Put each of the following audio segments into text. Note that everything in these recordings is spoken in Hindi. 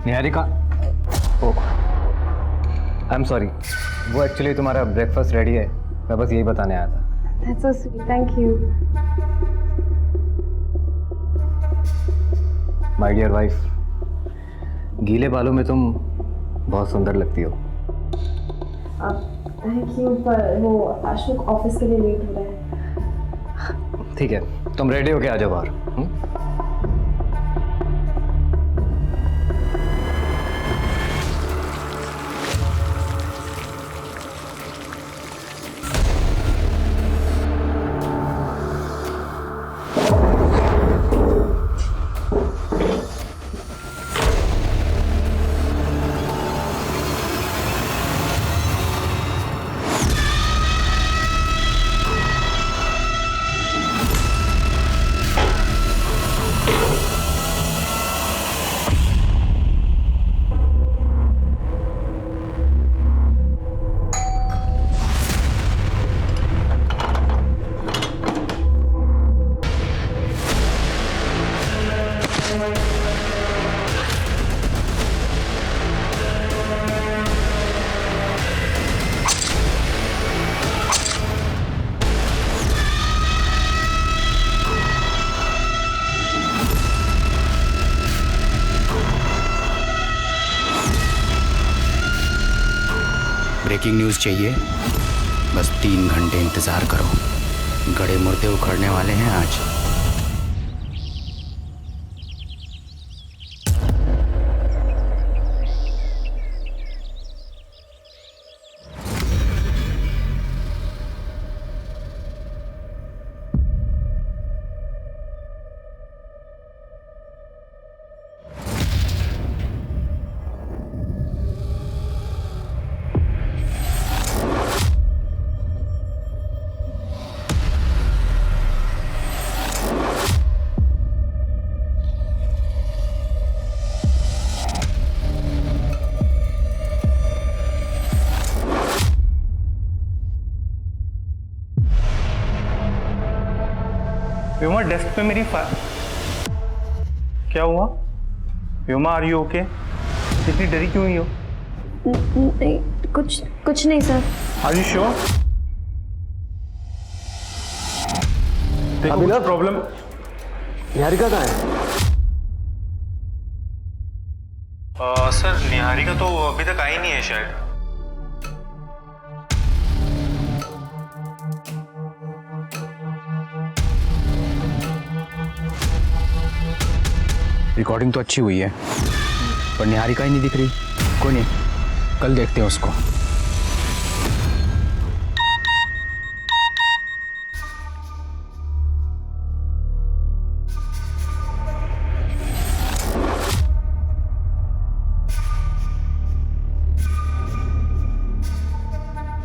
Niharika, oh I am sorry, वो एक्चुअली तुम्हारा ब्रेकफास्ट रेडी है, मैं बस यही बताने आया था। That's so sweet. Thank you. My dear wife, गीले बालों में तुम बहुत सुंदर लगती हो। थैंक यू, पर वो अशोक ऑफिस के लिए लेट हो रहा है। ठीक है, तुम रेडी होके आ जाओ बाहर। ब्रेकिंग न्यूज़ चाहिए, बस 3 घंटे इंतज़ार करो, गड़े मुर्दे उखड़ने वाले हैं आज। व्योमा, डेस्क पे मेरी क्या हुआ? Vyoma, are you okay? इतनी डरी क्यों हुई हो? नहीं, कुछ नहीं सर। Are you sure? देखो कुछ प्रॉब्लम। निहारिका कहाँ है? सर, निहारिका तो अभी तक आई नहीं है शायद। रिकॉर्डिंग तो अच्छी हुई है, पर निहारिका ही नहीं दिख रही। कोई नहीं, कल देखते हैं उसको।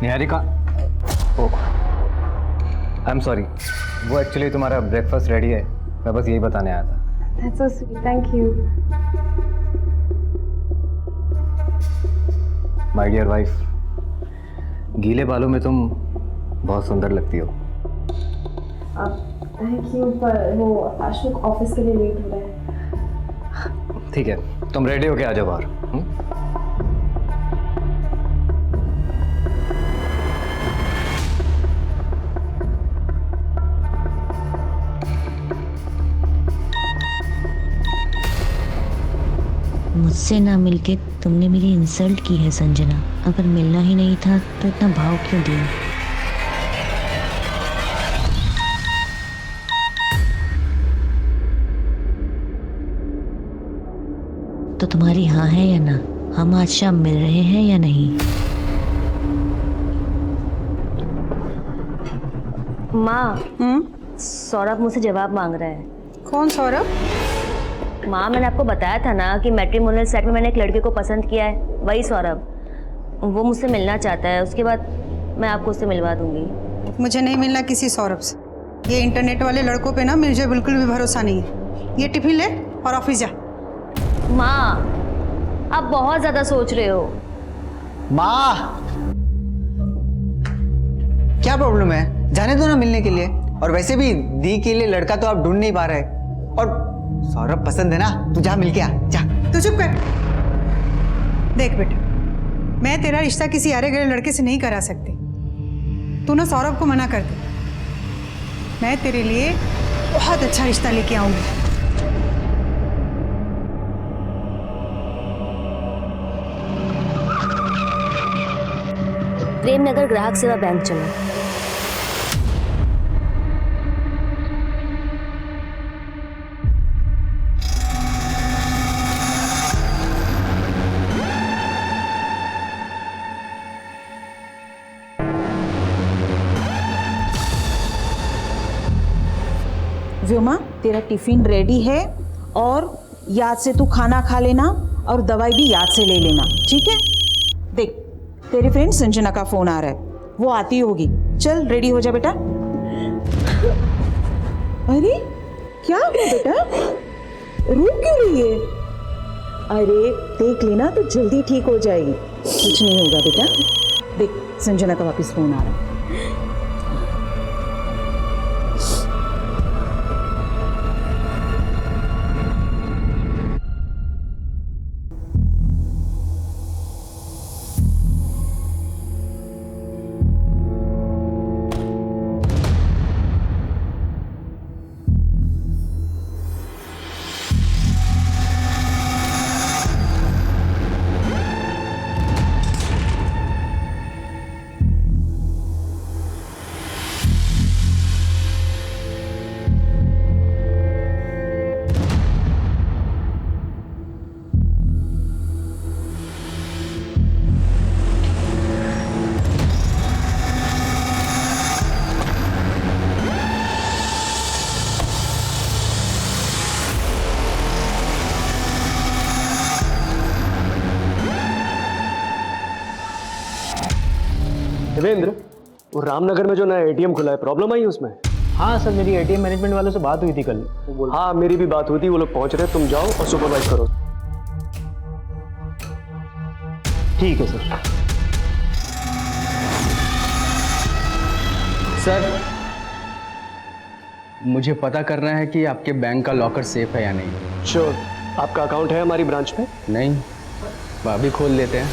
निहारिका, ओह आई एम सॉरी, वो एक्चुअली तुम्हारा ब्रेकफास्ट रेडी है, मैं बस यही बताने आया था। That's so sweet. Thank you. My dear wife, गीले बालों में तुम बहुत सुंदर लगती हो। थैंक यू, पर वो अशोक ऑफिस के लिए लेट हो रहा है। ठीक है, तुम रेडी होके आ जाओ बाहर। मुझसे ना मिलके तुमने मेरी इंसल्ट की है संजना। अगर मिलना ही नहीं था तो इतना भाव क्यों दिया? तो तुम्हारी हाँ है या ना? हम आज शाम मिल रहे हैं या नहीं? माँ, सौरभ मुझसे जवाब मांग रहा है। कौन सौरभ? माँ, मैंने आपको बताया था ना कि मैट्रिमोनियल साइट में मैंने एक लड़के को पसंद किया है, वही सौरभ। वो मुझसे मिलना चाहता है, उसके बाद मैं आपको उससे मिलवा दूंगी। मुझे नहीं मिलना किसी सौरभ से। ये इंटरनेट वाले लड़कों पे ना मुझे बिल्कुल भी भरोसा नहीं है। ये टिफिन ले और ऑफिस जा। माँ, आप बहुत ज़्यादा सोच रहे हो। माँ, क्या प्रॉब्लम है? जाने दो ना मिलने के लिए। और वैसे भी दी के लिए लड़का तो आप ढूंढ नहीं पा रहे। और सौरभ पसंद है ना, तू जा मिल के आ, जा। तू चुप कर। देख बेटा, मैं तेरा रिश्ता किसी अरे गरे लड़के से नहीं करा सकती। तू ना सौरभ को मना कर दे। मैं तेरे लिए बहुत अच्छा रिश्ता लेके आऊंगी। प्रेमनगर ग्राहक सेवा बैंक चलो। व्योमा, तेरा टिफिन रेडी है और याद से तू खाना खा लेना और दवाई भी याद से ले लेना, ठीक है? देख, तेरी फ्रेंड संजना का फोन आ रहा है, वो आती होगी। चल रेडी हो जा बेटा। अरे क्या हुआ बेटा, रो क्यों रही है? अरे देख लेना तो जल्दी ठीक हो जाएगी, कुछ नहीं होगा बेटा। देख, संजना का वापस फोन आ रहा है। देवेंद्र, वो रामनगर में जो नया एटीएम खुला है, प्रॉब्लम आई उसमें? हाँ सर, मेरी एटीएम मैनेजमेंट वालों से बात हुई थी कल। हाँ, मेरी भी बात हुई थी, वो लोग पहुंच रहे हैं, तुम जाओ और सुपरवाइज करो। ठीक है सर। सर, मुझे पता करना है कि आपके बैंक का लॉकर सेफ है या नहीं। श्योर। आपका अकाउंट है हमारी ब्रांच में? नहीं, अभी खोल लेते हैं।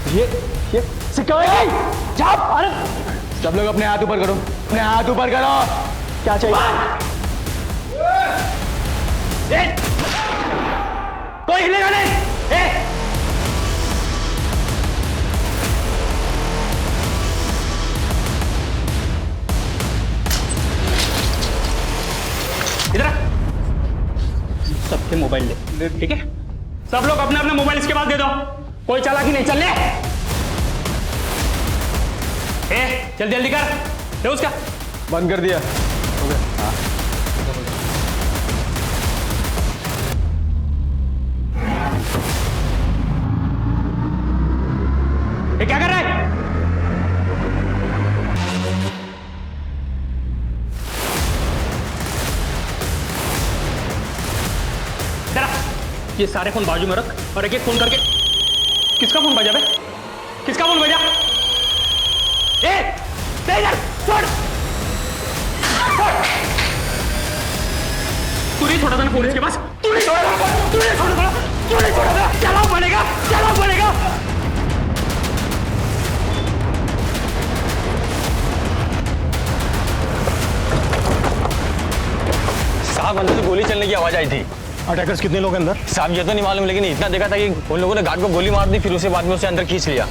ये सिक्योरिटी जाप। अरे सब लोग अपने हाथ ऊपर करो, अपने हाथ ऊपर करो। क्या चाहिए? कोई हिलेगा नहीं। इधर सबके मोबाइल ले, ठीक है? सब लोग अपने अपने मोबाइल इसके बाद दे दो, कोई चालाकी नहीं। चल ले, जल्दी जल्दी कर, दे उसका। बंद कर दिया। हाँ। ये क्या कर रहा है? जरा ये सारे फोन बाजू में रख और एक एक फोन करके। किसका फोन बजा बे? किसका फोन बजा? छोड़। तू नहीं छोड़ा था ना फोन इसके पास? तू नहीं छोड़ा था, तू नहीं छोड़ा था, तू नहीं छोड़ा था। चलाओ पड़ेगा, चलाओ पड़ेगा। साहब, अंदर से गोली चलने की आवाज आई थी। अटैकर्स कितने लोग अंदर? साहब ये तो नहीं मालूम, लेकिन इतना देखा था कि उन लोगों ने गार्ड को गोली मार दी, फिर उसके बाद में उसे अंदर खींच लिया।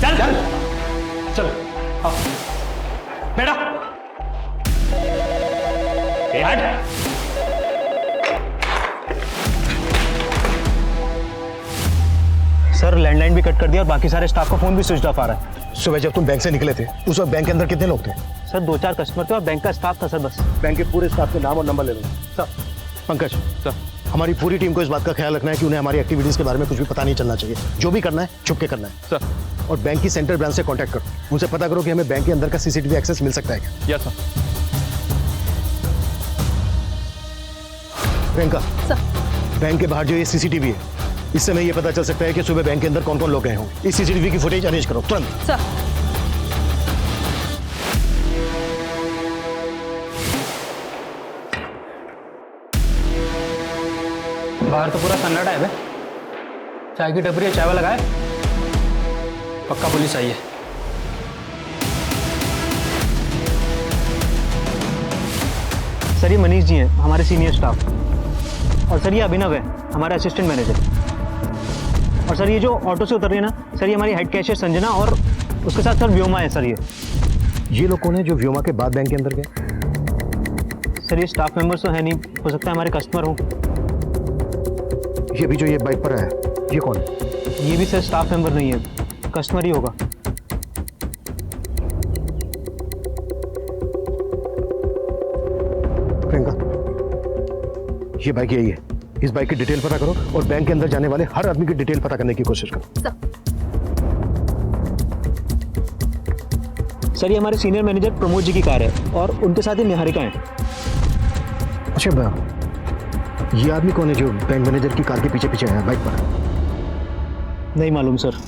चल चल चल, हाँ बेटा, हट। सर, लैंडलाइन भी कट कर दिया और बाकी सारे स्टाफ का फोन भी स्विच ऑफ आ रहा है। सुबह जब तुम बैंक से निकले थे उस वक्त बैंक के अंदर कितने लोग थे? सर 2-4 कस्टमर थे और बैंक का स्टाफ था सर, बस। बैंक के पूरे स्टाफ के नाम और नंबर ले लो। सर, पंकज सर, हमारी पूरी टीम को इस बात का ख्याल रखना है कि उन्हें हमारी एक्टिविटीज के बारे में कुछ भी पता नहीं चलना चाहिए। जो भी करना है छुप के करना है सर। और बैंक की सेंट्रल ब्रांच से कांटेक्ट करो, उनसे पता करो कि हमें बैंक के अंदर का सीसीटीवी एक्सेस मिल सकता है क्या। Yes sir. प्रियंका, बैंक के बाहर जो ये सीसीटीवी है, इससे हमें ये पता चल सकता है कि सुबह बैंक के अंदर कौन कौन लोग गए हों। इस सीसीटीवी की फुटेज अरेंज करो तुरंत। सर बाहर तो पूरा सन्नाटा है बे। चाय की टपरी है, चाय वाला लगाए। पक्का पुलिस आई है। सर ये मनीष जी हैं, हमारे सीनियर स्टाफ। और सर ये अभिनव है, हमारा असिस्टेंट मैनेजर। और सर ये जो ऑटो से उतर रही है ना, सर ये हमारी हेड कैशियर संजना और उसके साथ सर व्योमा है सर। ये लोग कौन है जो व्योमा के बाद बैंक के अंदर गए? सर ये स्टाफ मेंबर्स तो है नहीं, हो सकता है हमारे कस्टमर हो। ये भी जो ये बाइक पर है, ये कौन है? ये भी सर स्टाफ मेंबर नहीं है, कस्टमर ही होगा। प्रियंका, ये बाइक यही है। इस बाइक की डिटेल पता करो और बैंक के अंदर जाने वाले हर आदमी की डिटेल पता करने की कोशिश करो। सर ये हमारे सीनियर मैनेजर प्रमोद जी की कार है और उनके साथ ही निहारिका है। अच्छा, ये आदमी कौन है जो बैंक मैनेजर की कार के पीछे पीछे है बाइक पर? नहीं मालूम सर।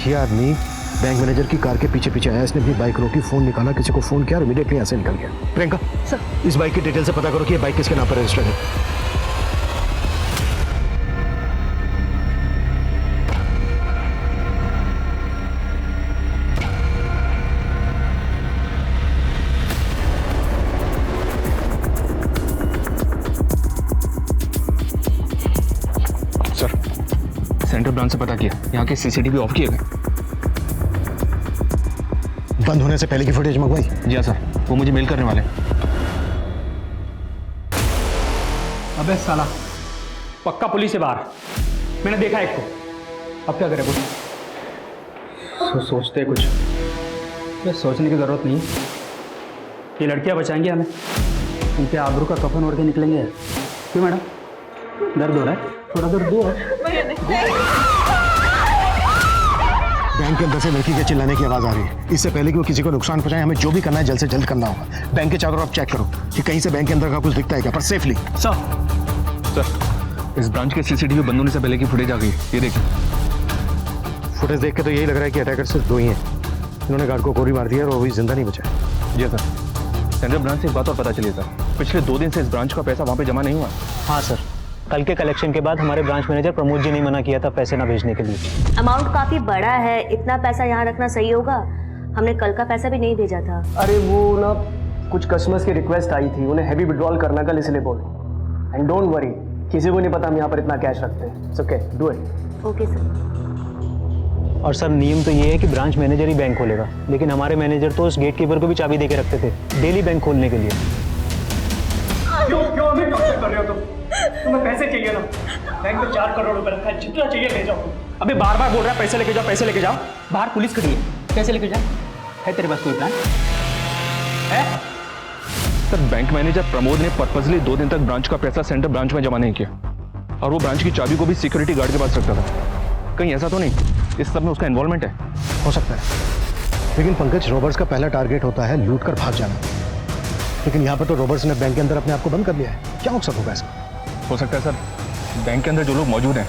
ये आदमी बैंक मैनेजर की कार के पीछे पीछे आया, इसने अपनी बाइक रोकी, फोन निकाला, किसी को फोन किया और इमीडिएटली यहाँ से निकल गया। प्रियंका सर, इस बाइक की डिटेल से पता करो कि ये बाइक किसके नाम पर रजिस्टर्ड है। सेंट्रल ब्रांच से पता किया, यहाँ के सीसीटीवी ऑफ किए गए। बंद होने से पहले की फुटेज मंगवाई? जी हाँ सर, वो मुझे मेल करने वाले हैं। अबे साला, पक्का पुलिस है बाहर। मैंने देखा एक को। अब क्या करें कुछ? सोचते हैं कुछ। बस सोचने की जरूरत नहीं। ये लड़कियां बचाएंगी हमें। उनके आबरू का कफन ओढ़ के निकलेंगे। क्यों मैडम, दर्द हो रहा है? थोड़ा दर्द दो। बैंक के अंदर से लड़की के चिल्लाने की आवाज आ रही है। इससे पहले कि वो किसी को नुकसान पहुंचाए, हमें जो भी करना है जल्द से जल्द करना होगा। बैंक के चारों तरफ चेक करो कि कहीं से बैंक के अंदर का कुछ दिखता है क्या, पर सेफली। सर, इस ब्रांच के सीसीटीवी बंद होने से पहले की फुटेज आ गई। ये देखिए। फुटेज देख के तो यही लग रहा है कि अटैकर सिर्फ दो ही हैं। इन्होंने गार्ड को गोली मार दी है और वो भी जिंदा नहीं बचा। जी सर। सेंट्रल ब्रांच से एक बात और पता चली सर, पिछले 2 दिन से इस ब्रांच का पैसा वहाँ पे जमा नहीं हुआ। हाँ सर, कल के कलेक्शन के बाद हमारे ब्रांच मैनेजर प्रमोद जी ने मना किया था पैसे ना भेजने के लिए। अमाउंट काफी बड़ा है, इतना पैसा यहाँ रखना सही होगा? हमने कल का पैसा भी नहीं भेजा था। अरे वो ना कुछ कस्टमर्स की रिक्वेस्ट आई थी, उन्हें हैवी विड्रॉल करना कल, इसलिए बोले। एंड डोंट वरी, किसी को नहीं पता हम यहाँ पर इतना कैश रखते हैं। It's okay, do it. Okay sir. और सर नियम तो ये है कि ब्रांच मैनेजर ही बैंक खोलेगा, लेकिन हमारे मैनेजर तो उस गेट कीपर को भी चाबी देके रखते थे डेली बैंक खोलने के लिए। क्यों हमें टॉर्चर कर रहे हो तुम? तुम्हें पैसे चाहिए ना? बैंक में 4 करोड़ रुपए रखा है, जितना चाहिए ले जाओ। अबे बार बार बोल रहा है पैसे लेके जाओ, पैसे लेके जाओ। बाहर पुलिस खड़ी है, कैसे लेके जाओ? है तेरे पास कोई प्लान है? सर, बैंक मैनेजर प्रमोद ने पर्पसली 2 दिन तक ब्रांच का पैसा सेंट्रल ब्रांच में जमा नहीं किया और वो ब्रांच की चाबी को भी सिक्योरिटी गार्ड के पास रखता था। कहीं ऐसा तो नहीं इस सब में उसका इन्वॉल्वमेंट है? हो सकता है, लेकिन पंकज, रॉबर्स का पहला टारगेट होता है लूट कर भाग जाना। लेकिन यहाँ पर तो रॉबर्स ने बैंक के अंदर अपने आप को बंद कर लिया है। क्या मकसद होगा इसका? हो सकता है सर, बैंक के अंदर जो लोग मौजूद हैं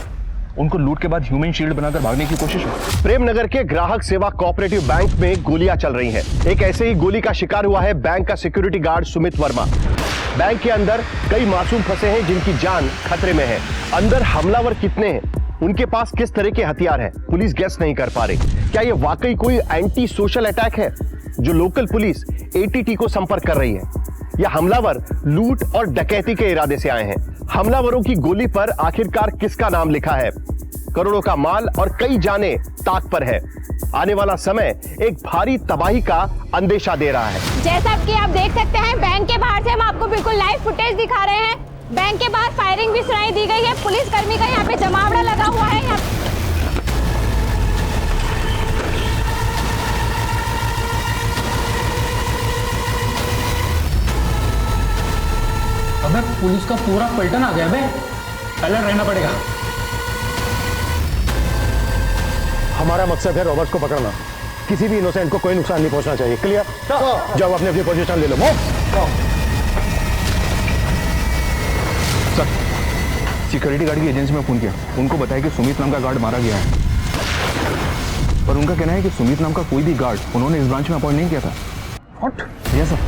उनको लूट के बाद ह्यूमन शील्ड बनाकर भागने की कोशिश हो। प्रेमनगर के ग्राहक सेवा कोऑपरेटिव बैंक में गोलियां चल रही हैं। एक ऐसे ही गोली का शिकार हुआ है बैंक का security guard Sumit Verma. Bank के अंदर कई मासूम फंसे हैं जिनकी जान खतरे में है। अंदर हमलावर कितने हैं, उनके पास किस तरह के हथियार हैं, पुलिस गेस नहीं कर पा रही। क्या यह वाकई कोई एंटी सोशल अटैक है जो लोकल पुलिस एटीटी को संपर्क कर रही है, या हमलावर लूट और डकैती के इरादे से आए हैं? हमलावरों की गोली पर आखिरकार किसका नाम लिखा है? करोड़ों का माल और कई जाने ताक पर है। आने वाला समय एक भारी तबाही का अंदेशा दे रहा है। जैसा कि आप देख सकते हैं, बैंक के बाहर से हम आपको बिल्कुल लाइव फुटेज दिखा रहे हैं। बैंक के बाहर फायरिंग भी सुनाई दी गई है। पुलिस कर्मी का यहाँ पे जमावड़ा लगा हुआ है। अबे पुलिस का पूरा पलटन आ गया बे, अलर्ट रहना पड़ेगा। हमारा मकसद है रॉबर्ट्स को पकड़ना। किसी भी इनोसेंट को कोई नुकसान नहीं पहुंचना चाहिए। क्लियर? जाओ अपनी अपनी पोजीशन ले लो। मूव। सर, सिक्योरिटी गार्ड की एजेंसी में फ़ोन किया, उनको बताया कि सुमित नाम का गार्ड मारा गया है, पर उनका कहना है कि सुमित नाम का कोई भी गार्ड उन्होंने इस ब्रांच में अपॉइंट नहीं किया था। व्हाट? यस सर,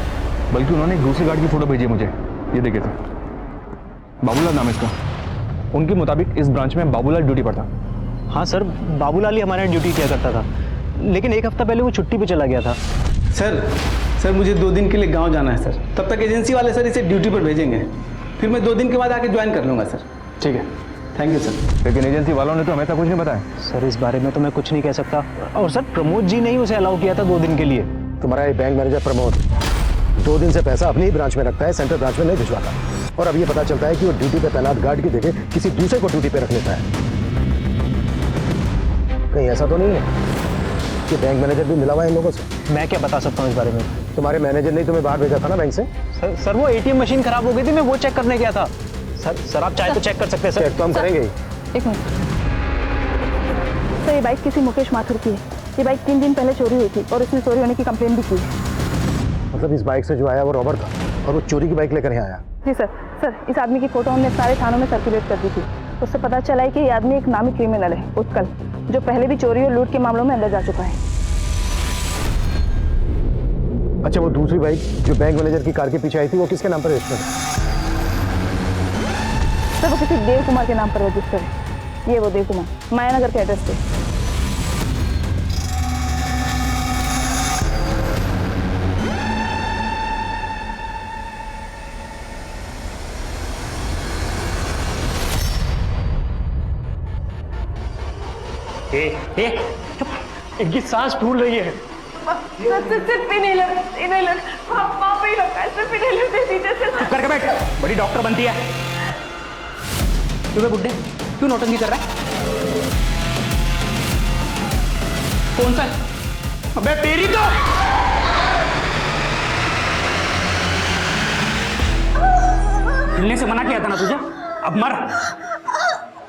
बल्कि उन्होंने एक दूसरे गार्ड की फोटो भेजी है मुझे, ये देखिए सर, बाबूलाल नाम है इसका। उनके मुताबिक इस ब्रांच में बाबूलाल ड्यूटी पर था। हाँ सर, बाबूलाल ही हमारे यहाँ ड्यूटी किया करता था, लेकिन एक हफ्ता पहले वो छुट्टी पे चला गया था। सर मुझे 2 दिन के लिए गांव जाना है सर, तब तक एजेंसी वाले सर इसे ड्यूटी पर भेजेंगे, फिर मैं 2 दिन के बाद आके ज्वाइन कर लूँगा सर। ठीक है, थैंक यू सर। लेकिन एजेंसी वालों ने तो हमें तो कुछ नहीं बताया। सर इस बारे में तो मैं कुछ नहीं कह सकता, और सर प्रमोद जी ने ही उसे अलाउ किया था 2 दिन के लिए। तुम्हारा ये बैंक मैनेजर प्रमोद 2 दिन से पैसा अपनी ही ब्रांच में रखता है, सेंट्रल ब्रांच में नहीं भिजवाता। और अब ये पता चलता है कि वो ड्यूटी पे तैनात गार्ड की जगह किसी दूसरे को ड्यूटी पे रख लेता है। कहीं ऐसा तो नहीं है कि बैंक मैनेजर भी मिला हुआ है इन लोगों से? मैं क्या बता सकता हूँ इस बारे में। तुम्हारे मैनेजर ने तुम्हें बाहर भेजा था ना बैंक से? सर वो ATM मशीन खराब हो गई थी, मैं वो चेक करने गया था। सर आप चाहे तो चेक कर सकते हैं सर। चेक तो हम करेंगे ही। एक मिनट सर, ये बाइक किसी मुकेश माथुर की है। ये बाइक 3 दिन पहले चोरी हुई थी और उसने चोरी होने की कंप्लेन भी की है। मतलब इस बाइक से जो आया वो रॉबर था और वो चोरी की बाइक लेकर यहाँ आया? जी सर, इस आदमी की फोटो हमने सारे थानों में सर्कुलेट कर दी थी। उससे पता चला है कि ये आदमी एक नामी क्रिमिनल है, उत्कल, जो पहले भी चोरी और लूट के मामलों में अंदर जा चुका है। अच्छा, वो दूसरी बाइक जो बैंक मैनेजर की कार के पीछे आई थी वो किसके नाम पर रजिस्टर्ड है? सर वो किसी देव कुमार के नाम पर रजिस्टर्ड है। ये वो देव कुमार, मायानगर के एड्रेस पे। इनकी सांस फूल रही है। सिर्फ इनहेलर वहाँ पे ही रखा है, सिर्फ इनहेलर दे दीजिए सर। चुप करके बैठ, बड़ी डॉक्टर बनती है। क्यों बुड्ढे, क्यों नौटंकी कर रहा है? कौन सा? अबे तेरी तो हिलने से मना किया था ना तुझे, अब मर।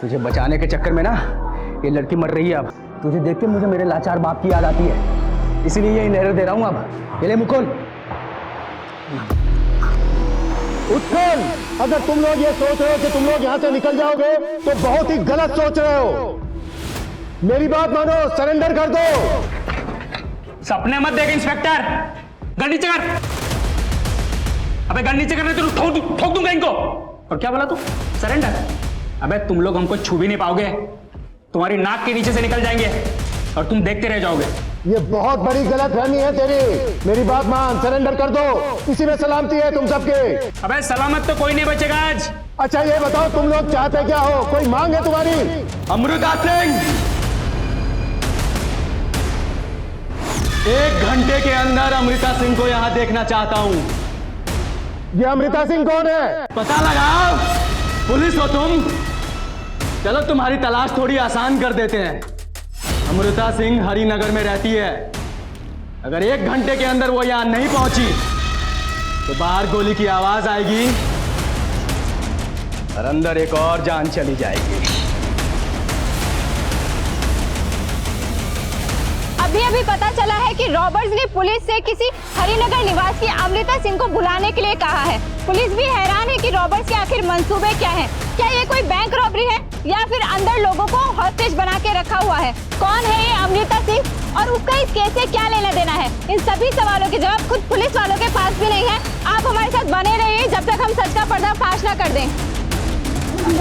तुझे बचाने के चक्कर में ना ये लड़की मर रही है। अब तुझे देख के मुझे मेरे लाचार बाप की याद आती है, इसलिए ये इनहेलर दे रहा हूं। अब ये ले मुकुल। उत्कल, अगर तुम लोग ये सोच रहे हो कि तुम लोग यहाँ से निकल जाओगे तो बहुत ही गलत सोच रहे हो। मेरी बात मानो, सरेंडर कर दो। सपने मत देख इंस्पेक्टर, गन नीचे कर। अबे गन नीचे करने तो ठोक दूंगा इनको। और क्या बोला तू? सरेंडर? अबे तुम लोग हमको छू भी नहीं पाओगे, तुम्हारी नाक के नीचे से निकल जाएंगे और तुम देखते रह जाओगे। ये बहुत बड़ी गलतफहमी है तेरी। मेरी बात मान, सरेंडर कर दो, इसी में सलामती है तुम सबके। अबे सलामत तो कोई नहीं बचेगा आज। अच्छा ये बताओ, तुम लोग चाहते क्या हो? कोई मांग है तुम्हारी? अमृता सिंह, 1 घंटे के अंदर अमृता सिंह को यहाँ देखना चाहता हूँ। ये अमृता सिंह कौन है? पता लगाओ, पुलिस हो तुम। चलो तुम्हारी तलाश थोड़ी आसान कर देते हैं। अमृता सिंह हरिनगर में रहती है। अगर 1 घंटे के अंदर वो यहां नहीं पहुंची तो बाहर गोली की आवाज आएगी और अंदर एक और जान चली जाएगी। अभी पता चला है कि रॉबर्ट्स ने पुलिस से किसी हरिनगर निवासी अमृता सिंह को बुलाने के लिए कहा है। पुलिस भी हैरान है कि रॉबर्ट्स के आखिर मंसूबे क्या हैं? क्या ये कोई बैंक रॉबरी है या फिर अंदर लोगों को हॉस्टेज बना के रखा हुआ है? कौन है ये अमृता सिंह और उसका इस केस से क्या लेना देना है? इन सभी सवालों के जवाब खुद पुलिस वालों के पास भी नहीं है। आप हमारे साथ बने रहिए जब तक हम सच का पर्दाफाश ना कर दें।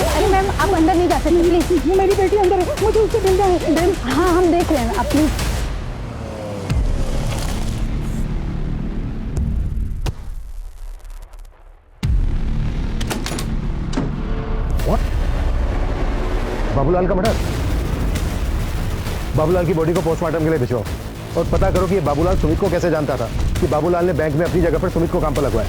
अरे मैम, आप अंदर नहीं जा सकते प्लीज। मेरी बेटी अंदर है, मुझे उससे मिलना है। मैम हाँ, हम देख रहे हैं, आप प्लीज। बाबूलाल का मर्डर? बाबूलाल की बॉडी को पोस्टमार्टम के लिए भिजवाओ और पता करो कि ये बाबूलाल सुमित को कैसे जानता था कि बाबूलाल ने बैंक में अपनी जगह पर सुमित को काम पर लगवाया।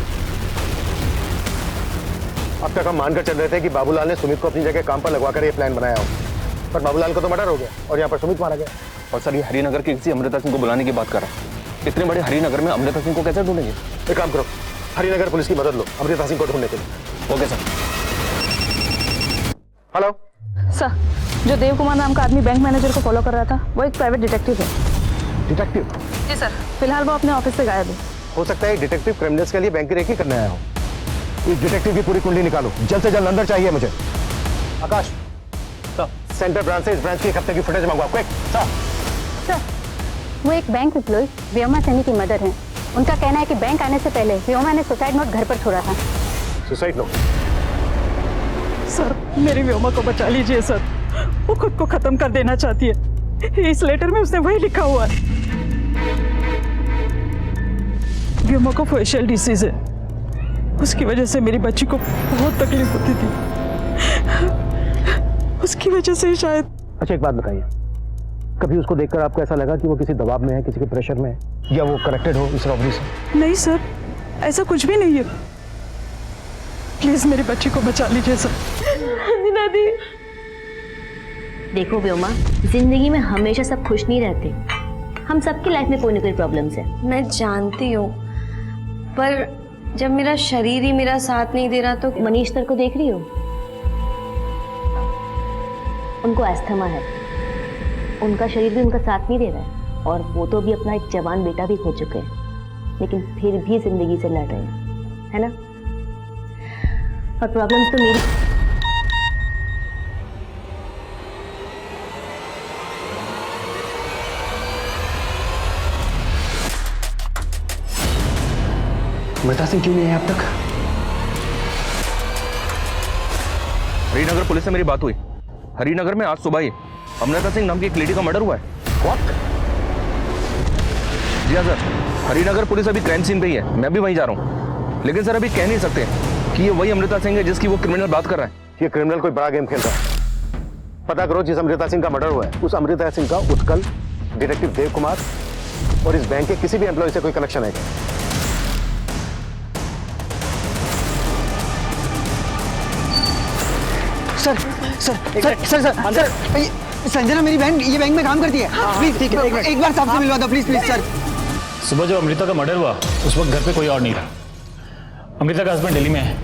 अब तक हम मानकर चल रहे थे कि बाबूलाल ने सुमित को अपनी जगह काम पर लगवाकर ये प्लान बनाया हो, पर बाबूलाल को तो मर्डर हो गया और यहाँ पर सुमित मारा गया। और सर ये हरिनगर की किसी अमृता सिंह को बुलाने की बात कर रहा है। इतने बड़े हरिनगर में अमृता सिंह को कैसे ढूंढेंगे? एक काम करो, हरिनगर पुलिस की मदद लो अमृता सिंह को ढूंढने के लिए। Okay sir. हेलो सर, जो देव कुमार नाम का आदमी बैंक मैनेजर को फॉलो कर रहा था वो एक प्राइवेट डिटेक्टिव है। डिटेक्टिव? जी सर, फिलहाल वो अपने ऑफिस से गायब है। हो सकता है डिटेक्टिव क्रिमिनल्स के लिए बैंक की रेकी करने आया हो। इस डिटेक्टिव की पूरी कुंडली निकालो, जल्द से जल्द अंदर चाहिए मुझे। आकाश सेंटर ब्रांच से इस ब्रांच की एक हफ्ते की फुटेज मंगवाओ, क्विक। सर, वो एक बैंक एम्प्लॉय व्योमा सैनी की मदर हैं। उनका कहना है कि बैंक आने से पहले व्योमा ने सुसाइड नोट घर पर छोड़ा था। Suicide note? सर, मेरी व्योमा को बचा लीजिए सर, वो खुद को खत्म कर देना चाहती है। इस लेटर में उसने वही लिखा हुआ है। व्योमा को फेशियल डिसीज है, उसकी वजह से मेरी बच्ची को बहुत तकलीफ होती थी, उसकी वजह से शायद। अच्छा एक बात बताइए, कभी उसको देखकर आपको ऐसा लगा कि वो किसी दबाव में है, किसी के प्रेशर में है, या वो कनेक्टेड हो इस रॉबरी से? नहीं सर, ऐसा कुछ भी नहीं है। प्लीज मेरी बच्ची को बचा लीजिए सर। अंजना दी। देखो व्योमा, जिंदगी में हमेशा सब खुश नहीं रहते, हम सबकी लाइफ में कोई ना कोई प्रॉब्लम्स है। मैं जानती हूँ, पर जब मेरा शरीर ही मेरा साथ नहीं दे रहा तो। मनीष सर को देख रही हो, उनको एस्थमा है, उनका शरीर भी उनका साथ नहीं दे रहा है, और वो तो भी अपना एक जवान बेटा भी खो चुके हैं, लेकिन फिर भी जिंदगी से लड़ रहे हैं, है ना? और प्रॉब्लम्स तो मेरी। अमृता सिंह क्यों नहीं है अब तक? हरिनगर पुलिस से मेरी बात हुई। हरिनगर में आज सुबह ही अमृता सिंह नाम की एक लेडी का मर्डर हुआ है। What? जी हाँ सर, हरिनगर पुलिस अभी क्राइम सीन पे ही है, मैं भी वहीं जा रहा हूँ। लेकिन सर अभी कह नहीं सकते कि ये वही अमृता सिंह है जिसकी वो क्रिमिनल बात कर रहा है। ये क्रिमिनल कोई बड़ा गेम खेल रहा है। पता करो जिस अमृता सिंह का मर्डर हुआ है, उस अमृता सिंह का उत्कल, डिटेक्टिव देव कुमार और इस बैंक के किसी भी एम्प्लॉय से कोई कनेक्शन है क्या? Sir sir sir sir sir sir Sanjana मेरी बहन ये बैंक में काम करती है। प्लीज ठीक है, एक बार साहब से मिलवा दो प्लीज प्लीज सर। सुबह जब अमृता का मर्डर हुआ उस वक्त घर पे कोई और नहीं था। अमृता का हस्बैंड दिल्ली में है।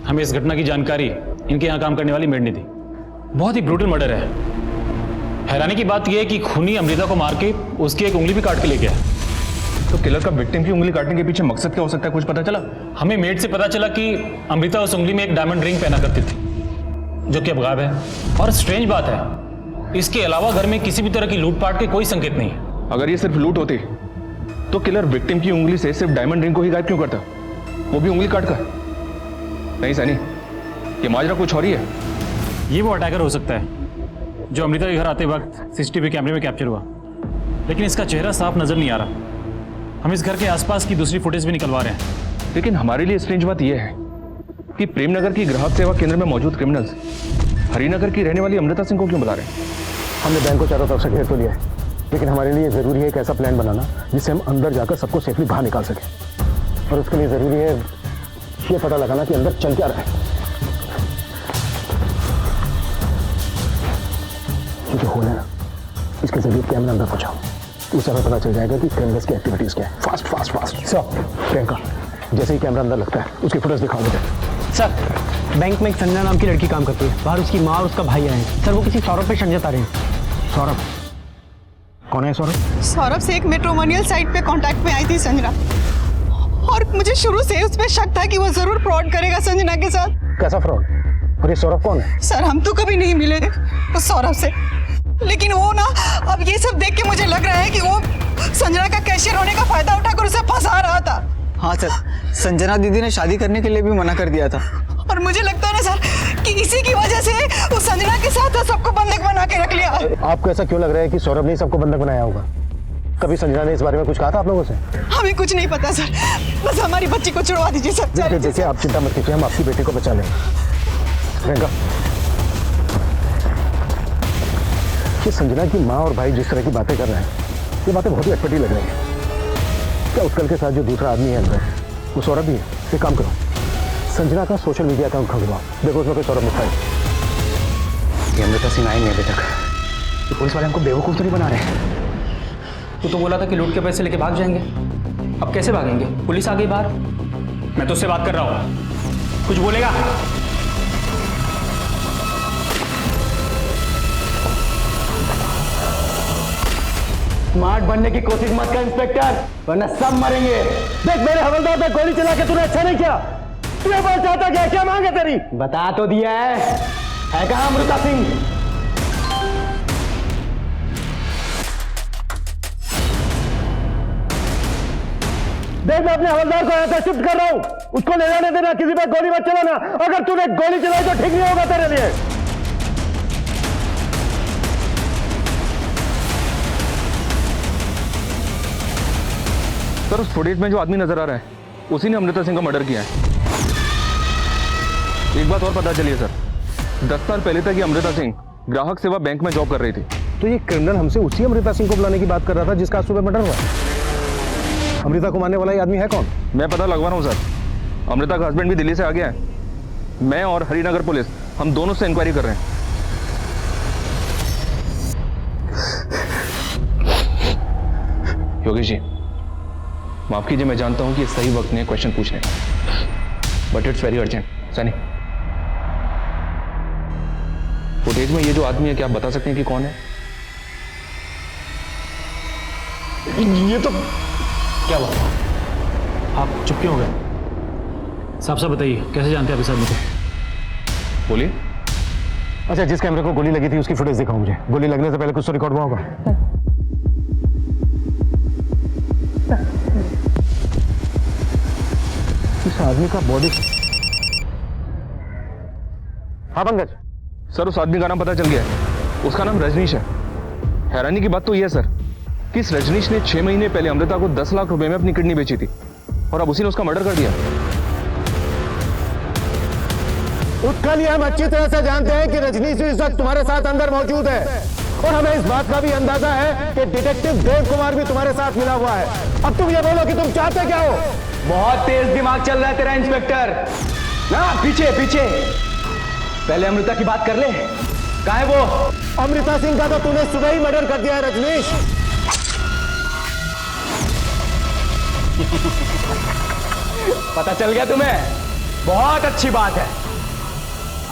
हमें इस घटना की जानकारी इनके यहाँ काम करने वाली मेड ने दी। बहुत ही ब्रूटल मर्डर है। हैरानी की बात यह है कि खूनी अमृता को मार के उसकी एक उंगली भी काट के ले गया। तो किलर का विक्टिम की उंगली काटने के पीछे मकसद क्या हो सकता है, कुछ पता चला? हमें मेड से पता चला कि अमृता उस उंगली में एक डायमंड रिंग पहना करती थी, जो कि अब गायब है। और स्ट्रेंज बात है, इसके अलावा घर में किसी भी तरह की लूटपाट के कोई संकेत नहीं है। अगर ये सिर्फ लूट होती तो किलर विक्टिम की उंगली से सिर्फ डायमंड रिंग को ही गायब क्यों करता, वो भी उंगली काटकर? नहीं सनी, ये माजरा कुछ और ही है। ये वो अटैकर हो सकता है जो अमृता के घर आते वक्त सीसीटीवी कैमरे में कैप्चर हुआ, लेकिन इसका चेहरा साफ नजर नहीं आ रहा। हम इस घर के आसपास की दूसरी फुटेज भी निकलवा रहे हैं। लेकिन हमारे लिए स्ट्रेंज बात यह है कि प्रेमनगर की ग्राहक सेवा केंद्र में मौजूद क्रिमिनल्स हरिनगर की रहने वाली अमृता सिंह को क्यों बुला रहे हैं? हमने बैंक को चारों तरफ से घेर तो लिया है, लेकिन हमारे लिए जरूरी है एक ऐसा प्लान बनाना जिससे हम अंदर जाकर सबको सेफली बाहर निकाल सकें। और उसके लिए जरूरी है ये पता लगाना कि अंदर चल क्या रहा है। जो हो ना, इसके जरिए कैमरा अंदर पहुंचाओ, उस हमें पता चल जाएगा कि क्रिमिनल्स की एक्टिविटीज क्या है। Fast fast fast sir. Priyanka, जैसे ही कैमरा अंदर लगता है उसकी फुटेज दिखाओ मुझे। सर, बैंक में एक संजना नाम की लड़की काम करती है। बाहर उसकी माँ और उसका भाई आए हैं। सर, वो किसी सौरभ पे शंजत आ रहे हैं। सौरभ? कौन है सौरभ? सौरभ से एक मैट्रिमोनियल साइट पे कांटेक्ट में आई थी संजना, और मुझे शुरू से उस पर शक था कि वो जरूर फ्रॉड करेगा संजना के साथ। कैसा फ्रॉड? और ये सौरभ कौन है? सर, हम तो कभी नहीं मिले उस सौरभ से, लेकिन वो ना अब ये सब देख के मुझे लग रहा है कि वो संजना का कैशियर होने का फायदा उठाकर उसे फंसा रहा था। हाँ सर, संजना दीदी ने शादी करने के लिए भी मना कर दिया था। और मुझे लगता है ना सर कि इसी की वजह से उस संजना के साथ सबको बंधक बना के रख लिया। आपको ऐसा क्यों लग रहा है कि सौरभ ने सबको बंधक बनाया होगा? कभी संजना ने इस बारे में कुछ कहा था आप लोगों से? हमें कुछ नहीं पता सर, बस हमारी बच्ची को छुड़वा दीजिए सर। देखिए, आप चिंता मत कीजिए, हम आपकी बेटी को बचा लेंगे। प्रियंका, ये संजना की माँ और भाई जिस तरह की बातें कर रहे हैं, ये बातें बहुत ही अटपटी लग रही है। क्या उत्कल के साथ जो दूसरा आदमी है अंदर, वो सौरभ भी है? एक काम करो, संजना का सोशल मीडिया अकाउंट खुलवाओ, देखो उसमें कोई सौरभ लिखा है। ये अमृता सिंह आई नहीं अभी तक। तो पुलिस वाले हमको बेवकूफ़ तो नहीं बना रहे? तू तो बोला था कि लूट के पैसे लेके भाग जाएंगे, अब कैसे भागेंगे? पुलिस आ गई बाहर। मैं तो उससे बात कर रहा हूँ, कुछ बोलेगा? स्मार्ट बनने की कोशिश मत कर इंस्पेक्टर, वरना सब मरेंगे। देख, मेरे हवलदार पे गोली चला के तूने अच्छा नहीं किया। तू ये बोल चाहता क्या मांगे तेरी? बता तो दिया है कहाँ अमृता सिंह? देख मैं अपने हवलदार को यहाँ से शिफ्ट कर रहा हूँ, उसको ले जाने देना, किसी पे गोली मत चलाना। अगर तूने गोली चलाई तो ठीक नहीं होगा तेरे लिए। सर उस फुटेज में जो आदमी नजर आ रहा है उसी ने अमृता सिंह का मर्डर किया है। एक बात और पता चली है सर, 10 साल पहले तक ये अमृता सिंह ग्राहक सेवा बैंक में जॉब कर रही थी। तो ये क्रिमिनल हमसे उसी अमृता सिंह को बुलाने की बात कर रहा था जिसका आज सुबह मर्डर हुआ। अमृता को मारने वाला ये आदमी है कौन? मैं पता लगवा रहा हूँ सर। अमृता का हस्बैंड भी दिल्ली से आ गया है। मैं और हरिनगर पुलिस हम दोनों से इंक्वायरी कर रहे हैं। योगेश जी माफ कीजिए, मैं जानता हूं कि सही वक्त नहीं है क्वेश्चन पूछने का, but it's very urgent. Sunny footage में ये जो आदमी है क्या आप बता सकते हैं कि कौन है? ये तो क्या हुआ? आप चुप क्यों हो गए? साफ साफ बताइए कैसे जानते हैं आप इस आदमी को? बोलिए। अच्छा, जिस कैमरे को गोली लगी थी उसकी फुटेज दिखाओ मुझे। गोली लगने से पहले कुछ तो रिकॉर्ड हुआ होगा। इस आदमी का बॉडी। हाँ पंकज। सर उस आदमी का नाम पता चल गया है, उसका नाम रजनीश है। हैरानी की बात तो यह है सर कि इस रजनीश ने 6 महीने पहले अमृता को 10 लाख रुपए में अपनी किडनी बेची थी और अब उसी ने उसका मर्डर कर दिया। उसका लिए हम अच्छी तरह से जानते हैं कि रजनीश इस वक्त तुम्हारे साथ अंदर मौजूद है और हमें इस बात का भी अंदाजा है कि डिटेक्टिव देव कुमार भी तुम्हारे साथ मिला हुआ है। अब तुम ये बोलो कि तुम चाहते क्या हो? बहुत तेज दिमाग चल रहा है तेरा इंस्पेक्टर। ना पीछे पीछे, पहले अमृता की बात कर ले। कहाँ है वो? अमृता सिंह का तो तूने सुबह ही मर्डर कर दिया है रजनीश। पता चल गया तुम्हें? बहुत अच्छी बात है।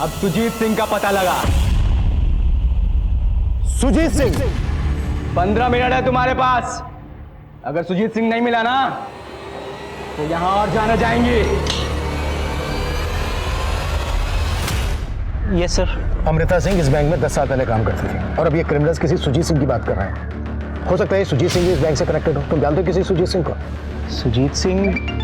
अब सुजीत सिंह का पता लगा। सुजीत सिंह? 15 मिनट है तुम्हारे पास। अगर सुजीत सिंह नहीं मिला ना तो यहां और जाना जाएंगे। Yes sir. अमृता सिंह इस बैंक में 10 साल पहले काम करती थी और अब ये क्रिमिनल्स किसी सुजीत सिंह की बात कर रहे हैं। हो सकता है सुजीत सिंह भी इस बैंक से कनेक्टेड हो। तुम जानते हो किसी सुजीत सिंह को? सुजीत सिंह?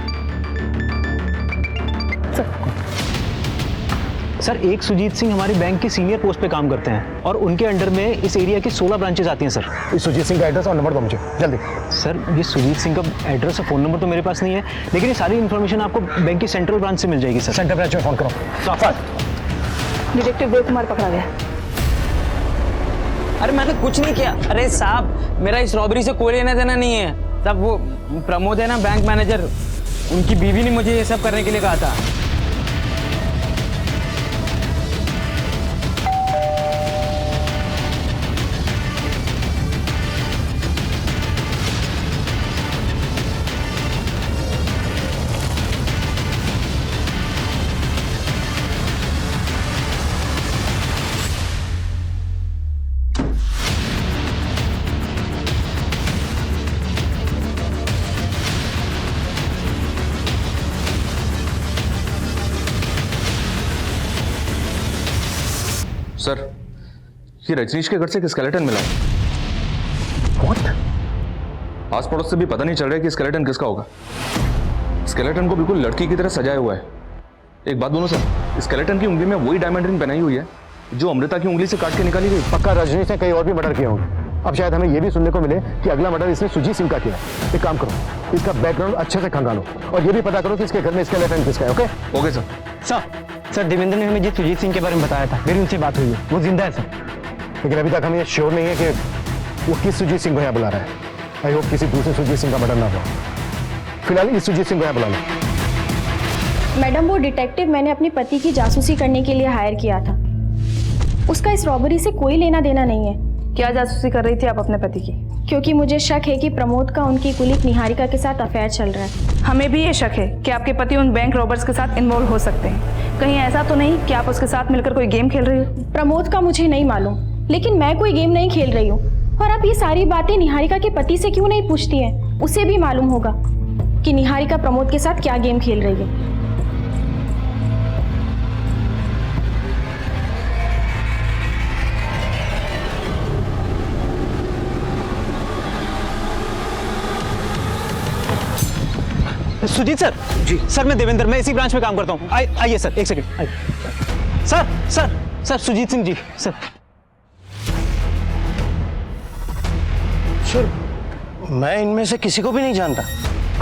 सर एक सुजीत सिंह हमारे बैंक के सीनियर पोस्ट पे काम करते हैं और उनके अंडर में इस एरिया की 16 ब्रांचेस आती हैं सर। इस सुजीत सिंह का एड्रेस और नंबर दो मुझे जल्दी। सर ये सुजीत सिंह का एड्रेस और फोन नंबर तो मेरे पास नहीं है, लेकिन ये सारी इन्फॉर्मेशन आपको बैंक की सेंट्रल ब्रांच से मिल जाएगी सर। सेंट्रल ब्रांच में फोन करो। डिटेक्टिव देव कुमार पकड़ा गया। अरे मैंने कुछ नहीं किया। अरे साहब मेरा इस रॉबरी से कोई लेना देना नहीं है। तब वो प्रमोद है ना बैंक मैनेजर, उनकी बीवी ने मुझे ये सब करने के लिए कहा था। सर ये रजनीश के घर से एक स्केलेटन मिला है। What? आस पड़ोस से भी पता नहीं चल रहा है कि स्केलेटन किसका होगा। स्केलेटन को बिल्कुल लड़की की तरह सजाया हुआ है। एक बात बोलो सर, स्केलेटन की उंगली में वही डायमंड रिंग पहनाई हुई है जो अमृता की उंगली से काट के निकाली गई। पक्का रजनीश ने कई और भी मर्डर किए होंगे। अब शायद हमें यह भी सुनने को मिले कि अगला मर्डर इसने सुजीत सिंह का किया। एक काम करो, इसका बैकग्राउंड अच्छे से खंगालो और ये भी पता करो कि इसके घर में स्केलेटन किसका है। Okay okay sir. Sir Devendra ने हमें जिस सुजीत सिंह के बारे में बताया था, मेरी उनसे बात हुई है, वो जिंदा है सर। लेकिन अभी तक हमें ये श्योर नहीं है कि वो किस सुजीत सिंह को यहाँ बुला रहा है। आई होप किसी दूसरे सुजीत सिंह का मर्डर ना हो। फिलहाल इस सुजीत सिंह को यहाँ बुला लो। मैडम वो डिटेक्टिव मैंने अपने पति की जासूसी करने के लिए हायर किया था। उसका इस रॉबरी से कोई लेना देना नहीं है। क्या जासूसी कर रही थी आप अपने पति की? क्योंकि मुझे शक है कि प्रमोद का उनकी कुलीग निहारिका के साथ अफेयर चल रहा है। हमें भी ये शक है कि आपके पति उन बैंक रॉबर्स के साथ इन्वॉल्व हो सकते हैं। कहीं ऐसा तो नहीं कि आप उसके साथ मिलकर कोई गेम खेल रही हो? प्रमोद का मुझे नहीं मालूम, लेकिन मैं कोई गेम नहीं खेल रही हूँ। और आप ये सारी बातें निहारिका के पति से क्यों नहीं पूछती हैं? उसे भी मालूम होगा कि निहारिका प्रमोद के साथ क्या गेम खेल रही है। सुजीत सर जी सर, मैं देवेंद्र, मैं इसी ब्रांच में काम करता हूँ। आइए सर, एक सेकंड आइए। Sir sir sir Sujeet Singh ji sir. Sir मैं इनमें से किसी को भी नहीं जानता।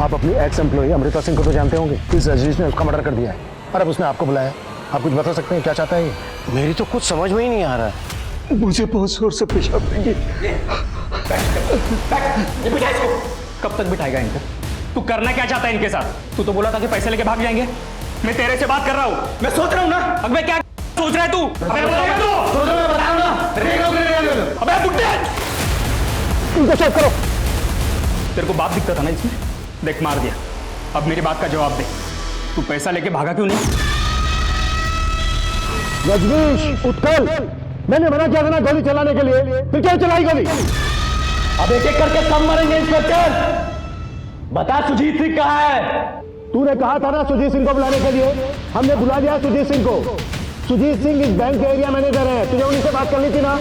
आप अपनी एक्स एम्प्लॉई अमृता सिंह को तो जानते होंगे। इस रजनीश ने उसका मर्डर कर दिया है और अब उसने आपको बुलाया। आप कुछ बता सकते हैं क्या चाहता है ये? मेरी तो कुछ समझ में ही नहीं आ रहा है। मुझे बहुत जोर से पेशाब लगी। कब तक बिठाएगा इनको? तू करना क्या चाहता है इनके साथ? तू तो बोला था कि पैसे लेके भाग जाएंगे। मैं तेरे से बात कर रहा हूँ, मैं सोच रहा हूँ ना। अब मैं क्या सोच रहा है तू? अबे बुड्ढे, इनको चेक करो। तेरे को बाप दिखता था ना इसमें? देख मार दिया। अब मेरी बात का जवाब दे, तू पैसा लेके भागा क्यों नहीं? रजनीश उत्कल, मैंने मना किया था ना गोली चलाने के लिए, फिर क्यों चलाई गोली? अब एक एक करके सब मरेंगे इंस्पेक्टर। बता सुजीत सिंह कहाँ है? तूने कहा था ना सुजीत सिंह को बुलाने के लिए, हमने बुला दिया सुजीत सिंह को। सुजीत सिंह इस बैंक के एरिया मैनेजर है, तुझे उनसे बात करनी थी ना।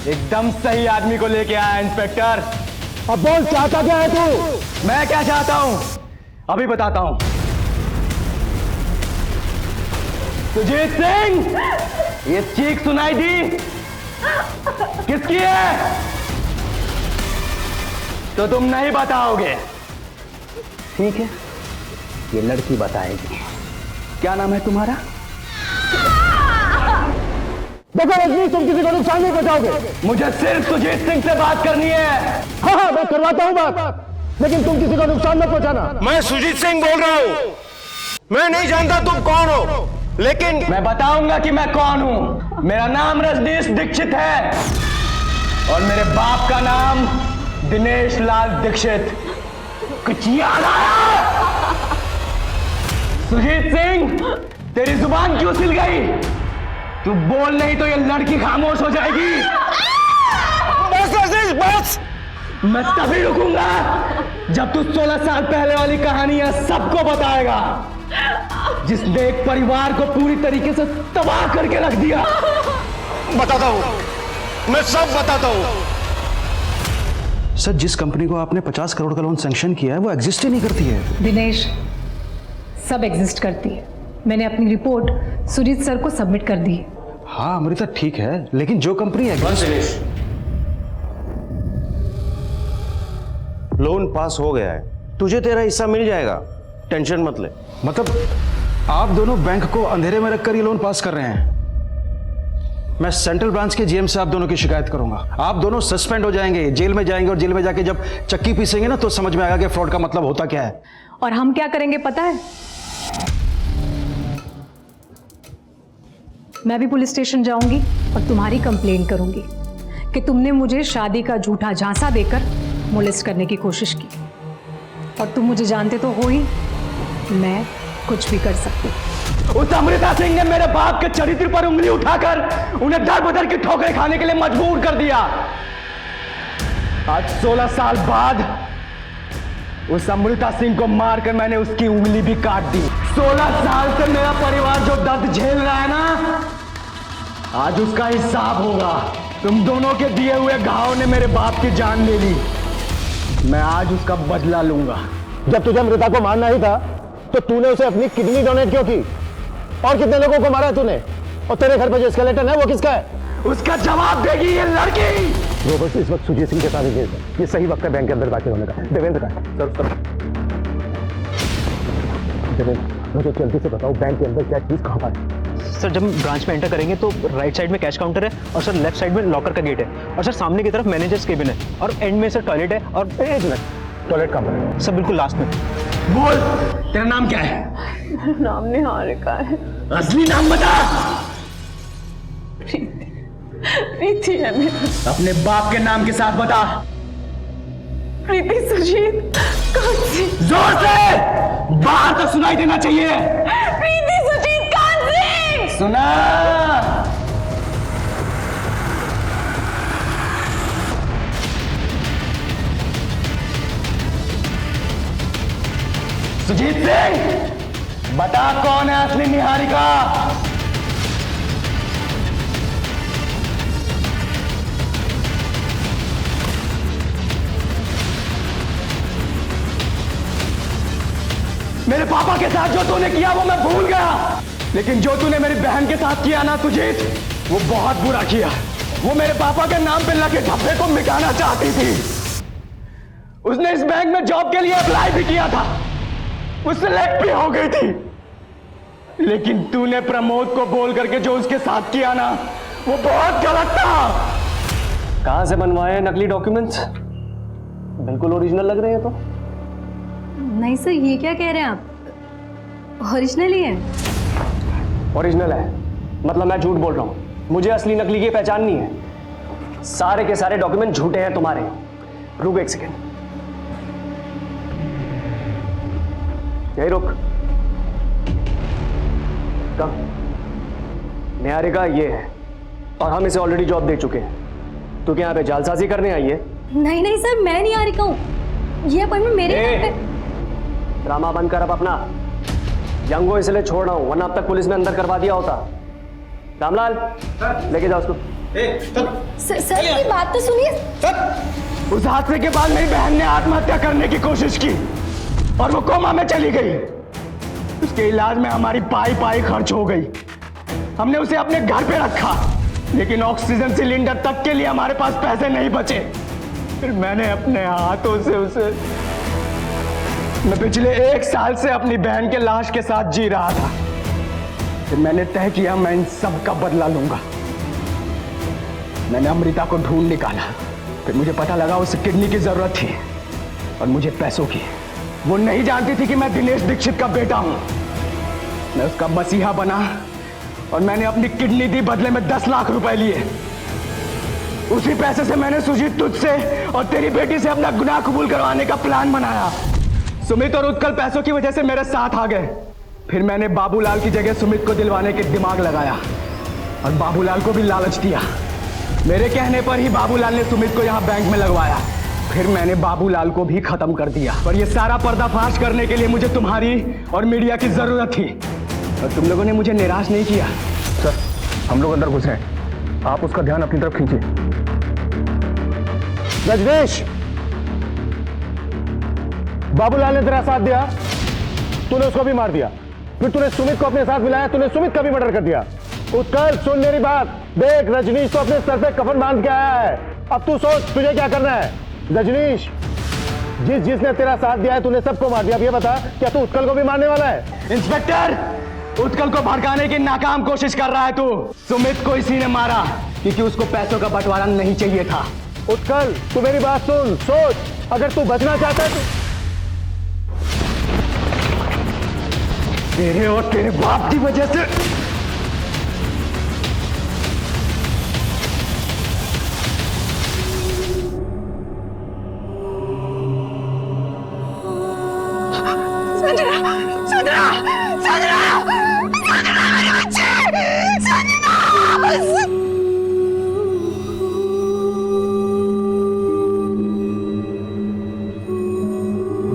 एकदम सही आदमी को लेके आया इंस्पेक्टर। अब बोल चाहता क्या है तू? मैं क्या चाहता हूं अभी बताता हूं। सुजीत सिंह, ये चीख सुनाई दी किसकी है? तो तुम नहीं बताओगे, ठीक है? ये लड़की बताएगी। क्या नाम है तुम्हारा? देखो रजनीश, तुम किसी को नुकसान नहीं पहुंचाओगे। मुझे सिर्फ सुजीत सिंह से बात करनी है। हाँ मैं करवाता हूँ बात, लेकिन तुम किसी को नुकसान मत पहुंचाना। मैं सुजीत सिंह बोल रहा हूं। मैं नहीं जानता तुम कौन हो, लेकिन मैं बताऊंगा कि मैं कौन हूं। मेरा नाम रजनीश दीक्षित है और मेरे बाप का नाम दिनेश लाल दीक्षित। कुछ याद आया? सुजीत सिंह, तेरी जुबान क्यों सिल गई? तू बोल नहीं तो ये लड़की खामोश हो जाएगी। बस रजनीश बस। मैं तभी रुकूंगा जब तू 16 साल पहले वाली कहानियां सबको बताएगा, जिसने एक परिवार को पूरी तरीके से तबाह करके रख दिया। बताता हूं, मैं सब बताता हूं। सर जिस कंपनी को आपने 50 करोड़ का लोन सैंक्शन किया है वो एग्जिस्ट ही नहीं करती है। दिनेश, सब एग्जिस्ट करती है। मैंने अपनी रिपोर्ट सुजीत सर को सबमिट कर दी है। हाँ अमृता ठीक है, लेकिन जो कंपनी दिनेश, लोन पास हो गया है, तुझे तेरा हिस्सा मिल जाएगा, टेंशन मत ले। मतलब आप दोनों बैंक को अंधेरे में रखकर ये लोन पास कर रहे हैं? मैं सेंट्रल ब्रांच के जीएम से आप दोनों की शिकायत करूंगा। आप दोनों सस्पेंड हो जाएंगे, जेल में जाएंगे और जेल में जाके जब चक्की पीसेंगे ना तो समझ में आएगा कि फ्रॉड का मतलब होता क्या है। और हम क्या करेंगे पता है? मैं भी पुलिस स्टेशन जाऊंगी और तुम्हारी कंप्लेंट करूंगी कि तुमने मुझे शादी का झूठा झांसा देकर मोलेस्ट करने की कोशिश की। और तुम मुझे जानते तो हो ही, मैं कुछ भी कर सकती हूँ। उस अमृता सिंह ने मेरे बाप के चरित्र पर उंगली उठाकर उन्हें दर बदर की ठोकरें खाने के लिए मजबूर कर दिया। आज 16 साल बाद उस अमृता सिंह को मारकर मैंने उसकी उंगली भी काट दी। 16 साल से मेरा परिवार जो दर्द झेल रहा है ना, आज उसका हिसाब होगा। तुम दोनों के दिए हुए घाव ने मेरे बाप की जान ले ली, मैं आज उसका बदला लूंगा। जब तुझे अमृता को मारना ही था तो तूने उसे अपनी किडनी डोनेट क्यों की? और कितने लोगों को मारा तूने? और तेरे घर पे जो स्केलेटन है वो किसका है? उसका जवाब देगी ये लड़की। रोबर्ट इस वक्त सुजीत सिंह के साथ है, ये सही वक्त है बैंक के अंदर दाखिल होने का। देवेंद्र का सर, देवेंद्र मुझे जल्दी से बताओ बैंक के अंदर क्या चीज कहाँ पर है? सर जब हम ब्रांच में एंटर करेंगे तो राइट साइड में कैश काउंटर है और सर लेफ्ट साइड में लॉकर का गेट है और सर सामने की तरफ मैनेजर्स केबिन है और एंड में सर टॉयलेट है। और एक मिनट, टॉयलेट कहाँ पर है? सर बिल्कुल लास्ट में। बोल, तेरा नाम क्या है? नाम निहारिका है। असली नाम बता। प्रीति है मेरा। अपने बाप के नाम के साथ बता। प्रीति सुजीत कांसी। जोर से, बाहर तक सुनाई देना चाहिए। प्रीति सुजीत कांसी। सुना? सुजीत सिंह, बता कौन है असली निहारिका? मेरे पापा के साथ जो तूने किया वो मैं भूल गया, लेकिन जो तूने मेरी बहन के साथ किया ना सुजीत, वो बहुत बुरा किया। वो मेरे पापा के नाम पे लगे धब्बे को मिटाना चाहती थी। उसने इस बैंक में जॉब के लिए अप्लाई भी किया था, वो सिलेक्ट भी हो गई थी, लेकिन तूने प्रमोद को बोल करके जो उसके साथ किया ना, वो बहुत गलत था। कहां से बनवाए नकली डॉक्यूमेंट्स? बिल्कुल ओरिजिनल लग रहे हैं। तो नहीं सर, ये क्या कह रहे हैं आप? ओरिजिनल ही है। ओरिजिनल है मतलब मैं झूठ बोल रहा हूं? मुझे असली नकली की पहचान नहीं है। सारे के सारे डॉक्यूमेंट झूठे हैं तुम्हारे। रुक एक सेकेंड, यही रुक। निहारिका ये है, और हम इसे ऑलरेडी जॉब दे चुके हैं। तू क्या यहाँ पे जालसाजी करने आई है? नहीं नहीं सर, मैं नहीं आ रही हूँ, ये अपॉइंटमेंट मेरे नाम पे। ड्रामा बंद कर अब अपना। यंगो इसलिए छोड़ रहा हूं, वरना अब तक पुलिस में अंदर करवा दिया होता। रामलाल लेके जाओ उसको। सर मेरी बात तो सुनिए। उस हादसे के बाद मेरी बहन ने आत्महत्या करने की कोशिश की और वो कोमा में चली गई। उसके इलाज में हमारी पाई खर्च हो गई। हमने उसे अपने घर पे रखा, लेकिन ऑक्सीजन सिलेंडर तक के लिए हमारे पास पैसे नहीं बचे। फिर मैंने अपने हाथों से उसे, मैं पिछले 1 साल से अपनी बहन के लाश के साथ जी रहा था। फिर मैंने तय किया मैं इन सब का बदला लूंगा। मैंने अमृता को ढूंढ निकाला। फिर मुझे पता लगा उसे किडनी की जरूरत थी और मुझे पैसों की। वो नहीं जानती थी कि मैं दिनेश दीक्षित का बेटा हूं। मैं उसका मसीहा बना और मैंने अपनी किडनी दी, बदले में 10 लाख रुपए लिए। उसी पैसे से मैंने सुजीत तुझसे और तेरी बेटी से अपना गुनाह कबूल करवाने का प्लान बनाया। सुमित और उत्कल पैसों की वजह से मेरे साथ आ गए। फिर मैंने बाबूलाल की जगह सुमित को दिलवाने के दिमाग लगाया और बाबूलाल को भी लालच दिया। मेरे कहने पर ही बाबूलाल ने सुमित को यहाँ बैंक में लगवाया। फिर मैंने बाबूलाल को भी खत्म कर दिया। पर यह सारा पर्दाफाश करने के लिए मुझे तुम्हारी और मीडिया की जरूरत थी, और तुम लोगों ने मुझे निराश नहीं किया। सर हम लोग अंदर घुस रहे हैं, आप उसका ध्यान अपनी तरफ खींचिए। रजनीश, बाबूलाल ने तेरा साथ दिया, तूने उसको भी मार दिया। फिर तूने सुमित को अपने साथ मिलाया, तूने सुमित का भी मर्डर कर दिया। उत्कर्ष सुन मेरी बात, देख रजनीश तो अपने सर पे कफन बांध के आया है। अब तू सोच तुझे क्या करना है। रजनीश, जिसने तेरा साथ दिया है तूने सबको मार दिया। अब ये बता, क्या तू उत्कल को भी मारने वाला है? इंस्पेक्टर, उत्कल को भड़काने की नाकाम कोशिश कर रहा है तू। सुमित को इसी ने मारा क्योंकि उसको पैसों का बंटवारा नहीं चाहिए था। उत्कल तू मेरी बात सुन, सोच, अगर तू बचना चाहता है तो तेरे और तेरे बाप की वजह से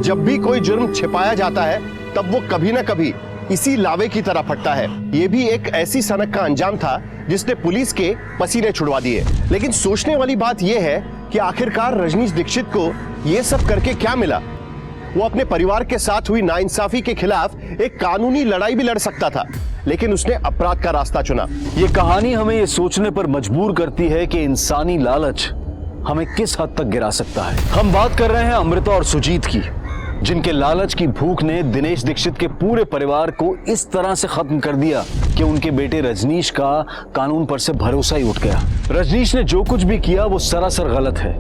जब भी कोई जुर्म छिपाया जाता है तब वो कभी ना कभी इसी लावे की तरह फटता है। ये भी एक ऐसी सनक का अंजाम था जिसने पुलिस के पसीने छुड़वा दिए। लेकिन सोचने वाली बात यह है कि आखिरकार रजनीश दीक्षित को यह सब करके क्या मिला। वो अपने परिवार के साथ हुई नाइंसाफी के खिलाफ एक कानूनी लड़ाई भी लड़ सकता था, लेकिन उसने अपराध का रास्ता चुना। ये कहानी हमें ये सोचने पर मजबूर करती है कि इंसानी लालच हमें किस हद तक गिरा सकता है। हम बात कर रहे हैं अमृता और सुजीत की, जिनके लालच की भूख ने दिनेश दीक्षित के पूरे परिवार को इस तरह से खत्म कर दिया कि उनके बेटे रजनीश का कानून पर से भरोसा ही उठ गया। रजनीश ने जो कुछ भी किया वो सरासर गलत है,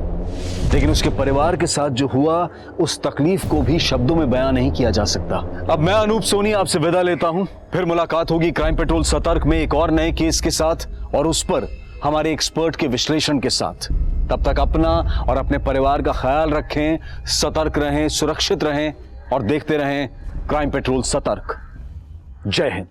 लेकिन उसके परिवार के साथ जो हुआ उस तकलीफ को भी शब्दों में बयां नहीं किया जा सकता। अब मैं अनूप सोनी आपसे विदा लेता हूं। फिर मुलाकात होगी क्राइम पेट्रोल सतर्क में एक और नए केस के साथ और उस पर हमारे एक्सपर्ट के विश्लेषण के साथ। तब तक अपना और अपने परिवार का ख्याल रखें, सतर्क रहें, सुरक्षित रहें और देखते रहें क्राइम पेट्रोल सतर्क। जय हिंद।